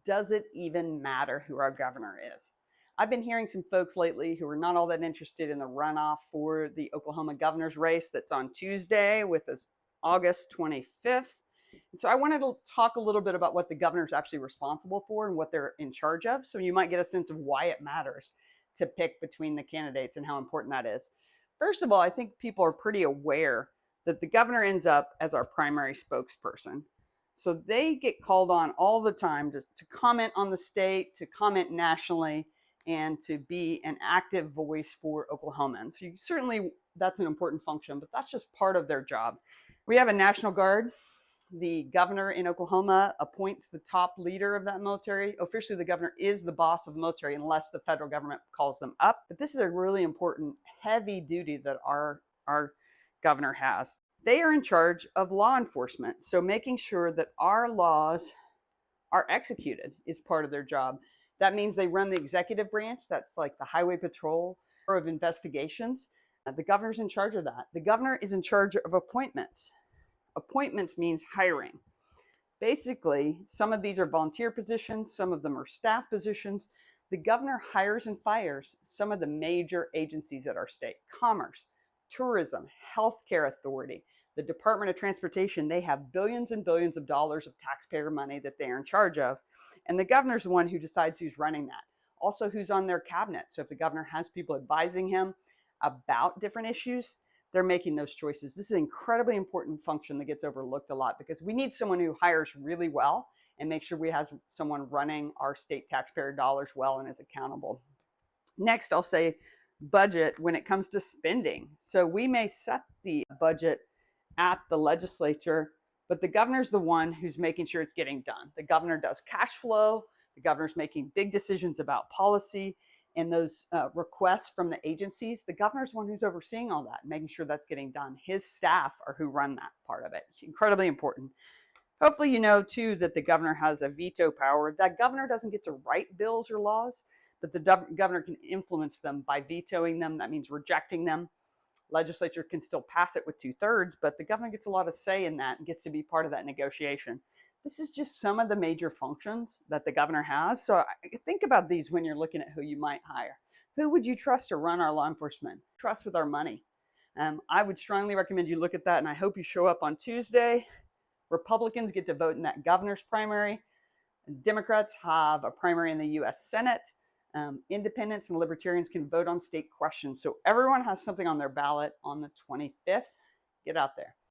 Does it even matter who our governor is? I've been hearing some folks lately who are not all that interested in the runoff for the Oklahoma governor's race that's on Tuesday with us August 25th. And so I wanted to talk a little bit about what the governor's actually responsible for and what they're in charge of. So you might get a sense of why it matters to pick between the candidates and how important that is. First of all, I think people are pretty aware that the governor ends up as our primary spokesperson. So they get called on all the time to comment on the state, to comment nationally, and to be an active voice for Oklahomans. So certainly that's an important function, but that's just part of their job. We have a National Guard. The governor in Oklahoma appoints the top leader of that military. Officially, the governor is the boss of the military unless the federal government calls them up. But this is a really important, heavy duty that our governor has. They are in charge of law enforcement. So making sure that our laws are executed is part of their job. That means they run the executive branch. That's like the Highway Patrol, Bureau of Investigations. The governor's in charge of that. The governor is in charge of appointments. Appointments means hiring. Basically, some of these are volunteer positions, some of them are staff positions. The governor hires and fires some of the major agencies at our state: Commerce, Tourism, Healthcare Authority, the Department of Transportation. They have billions and billions of dollars of taxpayer money that they are in charge of. And the governor's the one who decides who's running that. Also, who's on their cabinet. So if the governor has people advising him about different issues, they're making those choices. This is an incredibly important function that gets overlooked a lot because we need someone who hires really well and make sure we have someone running our state taxpayer dollars well and is accountable. Next, I'll say budget when it comes to spending. So we may set the budget at the legislature, but the governor's the one who's making sure it's getting done. The governor does cash flow. The governor's making big decisions about policy and those requests from the agencies. The governor's the one who's overseeing all that, making sure that's getting done. His staff are who run that part of it. Incredibly important. Hopefully you know too that the governor has a veto power. That governor doesn't get to write bills or laws, but the governor can influence them by vetoing them. That means rejecting them. Legislature can still pass it with 2/3, but the governor gets a lot of say in that and gets to be part of that negotiation. This is just some of the major functions that the governor has. So think about these when you're looking at who you might hire. Who would you trust to run our law enforcement? Trust with our money. I would strongly recommend you look at that, and I hope you show up on Tuesday. Republicans get to vote in that governor's primary. Democrats have a primary in the U.S. Senate. Independents and libertarians can vote on state questions. So everyone has something on their ballot on the 25th. Get out there.